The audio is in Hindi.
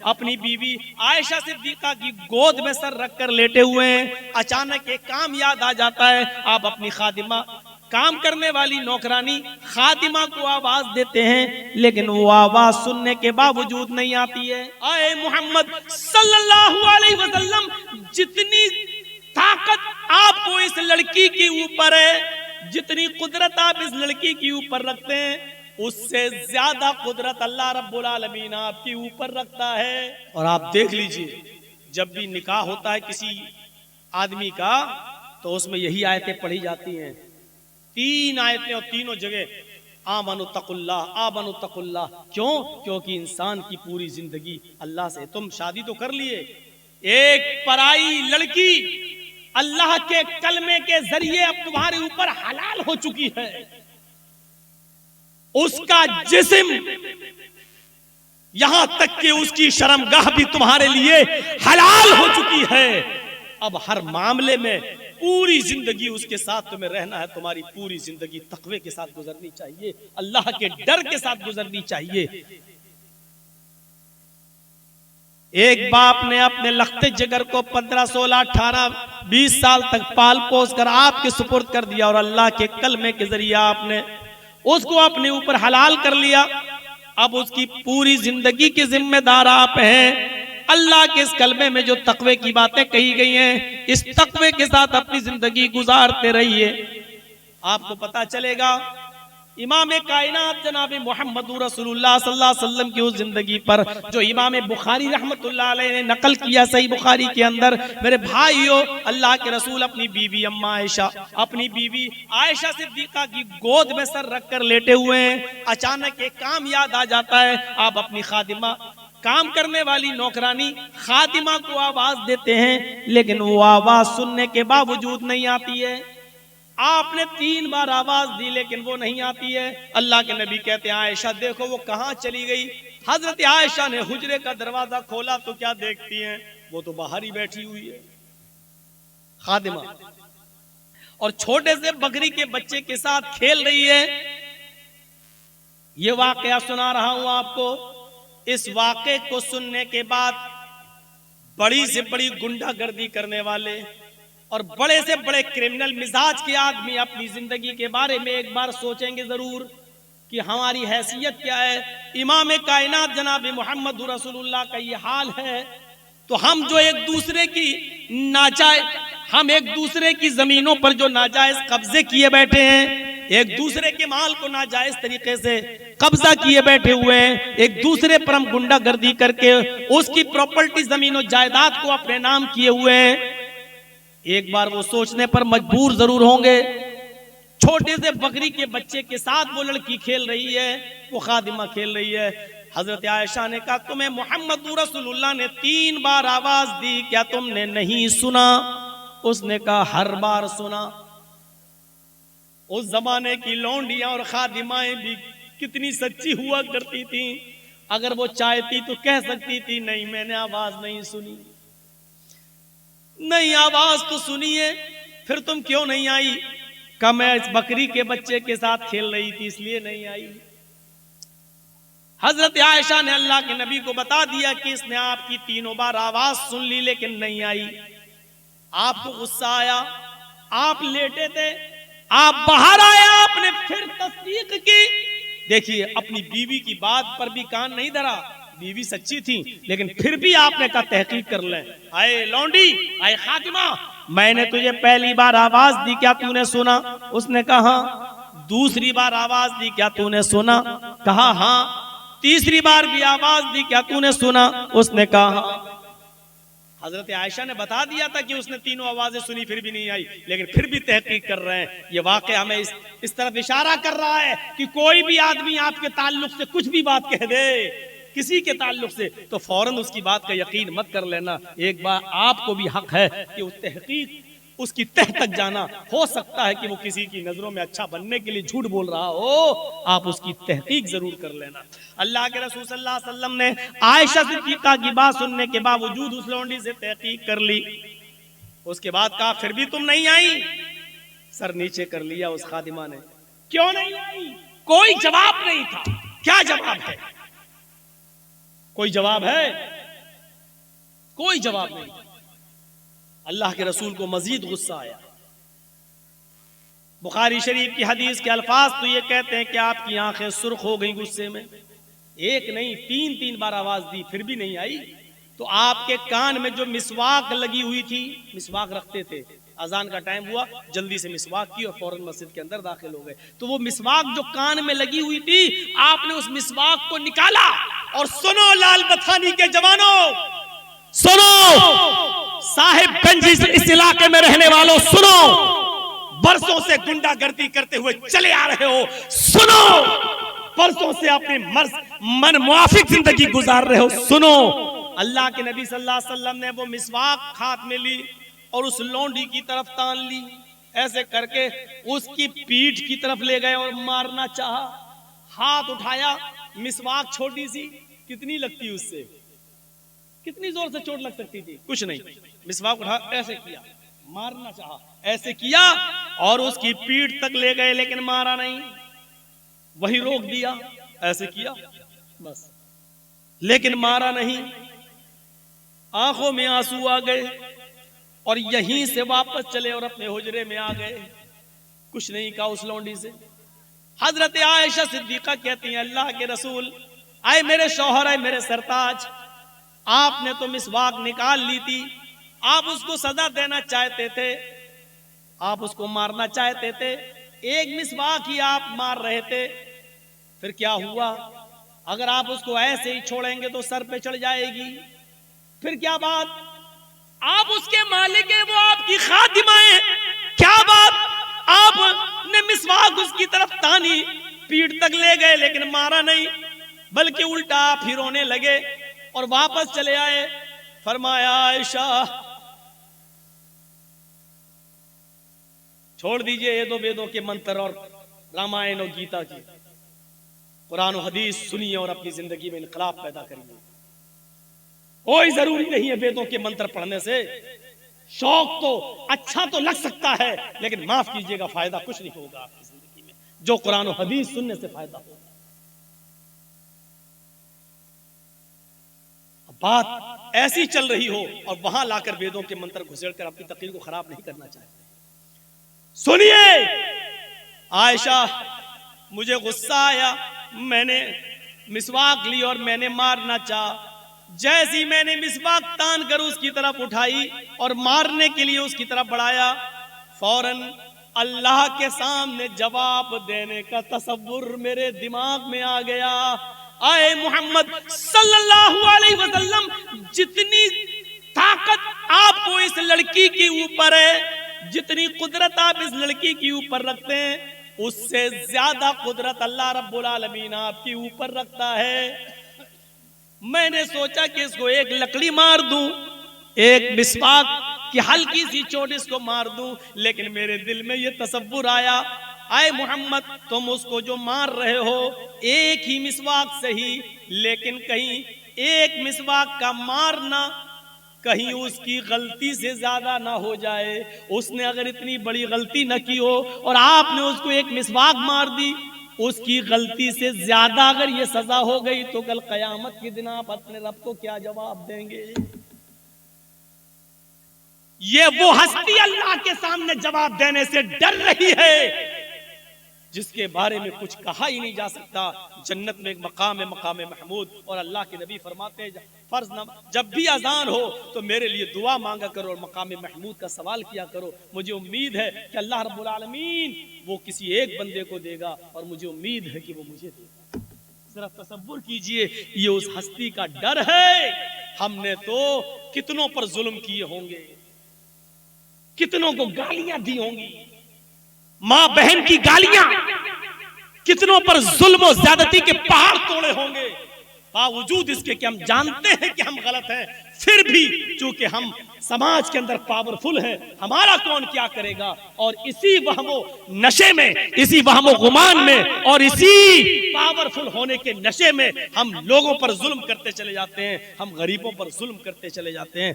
अपनी बीवी आयशा सिद्दीका की गोद में सर रखकर लेटे हुए हैं। अचानक एक काम याद आ जाता है। आप अपनी खादिमा, काम करने वाली नौकरानी खादिमा को आवाज देते हैं, लेकिन वो आवाज सुनने के बावजूद नहीं आती है। आए मोहम्मद सल्लल्लाहु अलैहि वसल्लम, जितनी ताकत आपको इस लड़की के ऊपर है, जितनी कुदरत आप इस लड़की के ऊपर रखते हैं, उससे ज्यादा कुदरत अल्लाह रब्बुल आलमीन आपके ऊपर रखता है। और आप देख लीजिए, जब भी निकाह होता है किसी आदमी का, तो उसमें यही आयतें पढ़ी जाती हैं, 3 आयतें, और तीनों जगह आमनु तकुल्लाह, आमनु तकुल्लाह। क्यों? क्योंकि इंसान की पूरी जिंदगी अल्लाह से, तुम शादी तो कर लिए, एक पराई लड़की अल्लाह के कलमे के जरिए अब तुम्हारे ऊपर हलाल हो चुकी है, उसका जिस्म, यहां तक कि उसकी शर्मगाह भी तुम्हारे लिए हलाल हो चुकी है। अब हर मामले में पूरी जिंदगी उसके साथ तुम्हें रहना है, तुम्हारी पूरी जिंदगी तकवे के साथ गुजरनी चाहिए, अल्लाह के डर के साथ गुजरनी चाहिए। एक बाप ने अपने लखते जिगर को 15, 16, 18, 20 साल तक पाल पोस कर आपके सुपुर्द कर दिया, और अल्लाह के कलमे के जरिए आपने उसको अपने ऊपर हलाल कर लिया। अब उसकी पूरी जिंदगी के जिम्मेदार आप हैं। अल्लाह के इस कलमे में जो तकवे की बातें कही गई हैं, इस तकवे के साथ अपनी जिंदगी गुजारते रहिए। आपको पता चलेगा इमाम कायनात जनाब मोहम्मद रसूलुल्लाह सल्लल्लाहु अलैहि वसल्लम की उस जिंदगी पर जो इमाम बुखारी रहमतुल्लाह अलैह ने नकल किया सही बुखारी के अंदर। मेरे भाइयों, अल्लाह के रसूल अपनी बीवी अम्मा आयशा, अपनी बीवी आयशा सिद्दीका की गोद में सर रखकर लेटे हुए हैं। अचानक एक काम याद आ जाता है। आप अपनी खादिमा, काम करने वाली नौकरानी खादिमा को आवाज देते हैं, लेकिन वो आवाज सुनने के बावजूद नहीं आती है। आपने 3 बार आवाज दी, लेकिन वो नहीं आती है। अल्लाह के नबी कहते हैं, आयशा देखो वो कहां चली गई। हजरत आयशा ने हुजरे का दरवाजा खोला तो क्या देखती हैं, वो तो बाहर ही बैठी हुई है खादिमा, और छोटे से बकरी के बच्चे के साथ खेल रही है। ये वाकया सुना रहा हूं आपको। इस वाकये को सुनने के बाद बड़ी से बड़ी गुंडागर्दी करने वाले और बड़े से बड़े क्रिमिनल मिजाज के आदमी अपनी जिंदगी के बारे में एक बार सोचेंगे जरूर कि हमारी हैसियत क्या है। इमाम कायनात जनाब मोहम्मद रसूलुल्लाह का ये हाल है, तो हम जो एक दूसरे की नाजायज, हम एक दूसरे की जमीनों पर जो नाजायज कब्जे किए बैठे हैं, एक दूसरे के माल को नाजायज तरीके से कब्जा किए बैठे हुए हैं, एक दूसरे पर हम गुंडागर्दी करके उसकी प्रॉपर्टी, जमीन और जायदाद को अपने नाम किए हुए हैं। एक बार वो सोचने पर मजबूर जरूर होंगे। छोटे से बकरी के बच्चे के साथ वो लड़की खेल रही है, वो खादिमा खेल रही है। हजरत आयशा ने कहा, तुम्हें मोहम्मद रसूलुल्लाह ने 3 बार आवाज दी, क्या तुमने नहीं सुना? उसने कहा, हर बार सुना। उस जमाने की लौंडियां और खादिमाएं भी कितनी सच्ची हुआ करती थी। अगर वो चाहती तो कह सकती थी, नहीं मैंने आवाज नहीं सुनी। नहीं, आवाज तो सुनिए, फिर तुम क्यों नहीं आई? का मैं इस बकरी के बच्चे के साथ खेल रही थी इसलिए नहीं आई। हजरत आयशा ने अल्लाह के नबी को बता दिया कि इसने आपकी 3 बार आवाज सुन ली लेकिन नहीं आई। आपको गुस्सा आया, आप लेटे थे, आप बाहर आए, आपने फिर तस्दीक की। देखिए, अपनी बीवी की बात पर भी कान नहीं धरा, बीवी सच्ची थी, लेकिन फिर भी आपने कहा तहकीक कर ले। आए लौंडी, आए खातिमा, मैंने तुझे पहली बार आवाज दी, क्या तूने सुना? उसने कहा हाँ। दूसरी बार आवाज दी, क्या तूने सुना? कहा हाँ। तीसरी बार भी आवाज दी, क्या तूने सुना? उसने कहा हाँ। हजरत आयशा ने बता दिया था कि उसने 3 आवाजें सुनी, फिर भी नहीं आई, लेकिन फिर भी तहकीक कर रहे हैं। ये वाकया हमें इस तरफ इशारा कर रहा है कि कोई भी आदमी आपके ताल्लुक से कुछ भी बात कह दे, किसी के ताल्लुक से, तो फौरन उसकी बात का यकीन मत कर लेना। एक बार आपको भी हक है कि उस तहकीक, उसकी तह तक जाना। हो सकता है कि वो किसी की नजरों में अच्छा बनने के लिए झूठ बोल रहा हो, आप उसकी तहकीक जरूर कर लेना। अल्लाह के रसूल सल्लल्लाहु अलैहि वसल्लम ने आयशा सिद्दीका की बात सुनने के बावजूद उस लौंडी से तहकीक कर ली। उसके बाद कहा, फिर भी तुम नहीं आई? सर नीचे कर लिया उस खादिमा ने। क्यों नहीं आई? कोई जवाब नहीं था। क्या जवाब है? कोई जवाब है? कोई जवाब नहीं। अल्लाह के रसूल को मजीद गुस्सा आया। बुखारी शरीफ की हदीस के अल्फाज तो ये कहते हैं कि आपकी आंखें सुर्ख हो गई गुस्से में। एक नहीं, तीन तीन बार आवाज दी, फिर भी नहीं आई। तो आपके कान में जो मिसवाक लगी हुई थी, मिसवाक रखते थे, अजान का टाइम हुआ, जल्दी से मिसवाक की और फौरन मस्जिद के अंदर दाखिल हो गए। तो वो मिसवाक जो कान में लगी हुई थी, आपने उस मिसवाक को निकाला और सुनो लाल बथानी के जवानों, सुनो साहिबगंज इस इलाके में रहने वालों, सुनो बरसों से गुंडागर्दी करते हुए चले आ रहे हो, सुनो बरसों से अपने मन मुआफिक जिंदगी गुजार रहे हो, सुनो। अल्लाह के नबी सल्लल्लाहु अलैहि वसल्लम ने वो मिसवाक हाथ में ली और उस लौंडी की तरफ तान ली, ऐसे करके उसकी पीठ की तरफ ले गए और मारना चाहा। हाथ उठाया, मिसवाक छोटी सी, कितनी लगती उससे, कितनी जोर से चोट लग सकती थी, कुछ नहीं। मिसवाक उठा, ऐसे किया, मारना चाहा, ऐसे किया और उसकी पीठ तक ले गए, लेकिन मारा नहीं। वही रोक दिया, ऐसे किया बस, लेकिन मारा नहीं। आंखों में आंसू आ गए और यहीं से वापस चले और अपने हुजरे में आ गए। कुछ नहीं कहा उस लौंडी से। हजरत आयशा सिद्दीका कहती हैं, अल्लाह के रसूल, आए मेरे शौहर, आए मेरे सरताज, आपने तो मिसवाक निकाल ली थी, आप उसको सजा देना चाहते थे, आप उसको मारना चाहते थे, एक मिसवाक ही आप मार रहे थे, फिर क्या हुआ? अगर आप उसको ऐसे ही छोड़ेंगे तो सर पे चढ़ जाएगी, फिर क्या बात? आप उसके मालिक है, वो आपकी खादिमा है, क्या बात? आपने मिसवाक उसकी तरफ तानी, पीठ तक ले गए, लेकिन मारा नहीं, बल्कि उल्टा आप ही रोने लगे और वापस चले आए। फरमाया, आयशा छोड़ दीजिए ये दो वेदों के मंत्र और रामायण और गीता की, कुरान और हदीस सुनिए और अपनी जिंदगी में इनकलाब पैदा करिए। कोई जरूरी नहीं है वेदों के मंत्र पढ़ने से, शौक तो अच्छा तो लग सकता है, लेकिन माफ कीजिएगा फायदा कुछ नहीं होगा आपकी जिंदगी में, जो कुरान और हदीस सुनने से फायदा होगा। बात ऐसी चल रही हो और वहां लाकर वेदों के मंत्र घुसेड़कर अपनी तकरीर को खराब नहीं करना चाहिए। सुनिए आयशा, मुझे गुस्सा आया, मैंने मिसवाक ली और मैंने मारना चाहा। जैसी मैंने मिसवाक तान कर उसकी तरफ उठाई और मारने के लिए उसकी तरफ बढ़ाया, फौरन अल्लाह के सामने जवाब देने का तसव्वुर मेरे दिमाग में आ गया। आए मोहम्मद सल्लल्लाहु अलैहि वसल्लम, जितनी ताकत आपको इस लड़की के ऊपर है, जितनी कुदरत आप इस लड़की के ऊपर रखते हैं, उससे ज्यादा कुदरत अल्लाह रब्बुल आलमीन आपके ऊपर रखता है। मैंने सोचा कि इसको एक लकड़ी मार दूं, एक मिसवाक की हल्की सी चोट इसको मार दूं, लेकिन मेरे दिल में ये तसव्वुर आया, आए मोहम्मद, तुम उसको जो मार रहे हो एक ही मिसवाक सही, लेकिन कहीं एक मिसवाक का मारना कहीं उसकी गलती से ज्यादा ना हो जाए। उसने अगर इतनी बड़ी गलती न की हो और आपने उसको एक मिसवाक मार दी, उसकी गलती से ज्यादा अगर ये सजा हो गई तो कल कयामत के दिन आप अपने रब को क्या जवाब देंगे? ये वो हस्ती अल्लाह के सामने जवाब देने से डर रही है जिसके बारे में कुछ कहा ही नहीं जा सकता। जन्नत में एक मकाम है, मकाम महमूद, और अल्लाह के नबी फरमाते हैं फर्ज जब भी अजान हो तो मेरे लिए दुआ मांगा करो और मकाम महमूद का सवाल किया करो। मुझे उम्मीद है कि अल्लाह रब्बुल आलमीन वो किसी एक बंदे को देगा और मुझे उम्मीद है कि वो मुझे देगा। जरा तसव्वुर कीजिए, ये उस हस्ती का डर है। हमने तो कितनों पर जुल्म किए होंगे, कितनों को गालियां दी होंगी, मां बहन की गालियां, कितनों पर जुल्म और ज्यादती के पहाड़ तोड़े होंगे। बावजूद इसके कि हम जानते हैं कि हम गलत हैं, फिर भी चूंकि हम समाज के अंदर पावरफुल हैं, हमारा कौन क्या करेगा, और इसी वहमो नशे में, इसी वहमो गुमान में और इसी पावरफुल होने के नशे में हम लोगों पर जुल्म करते चले जाते हैं, हम गरीबों पर जुल्म करते चले जाते हैं।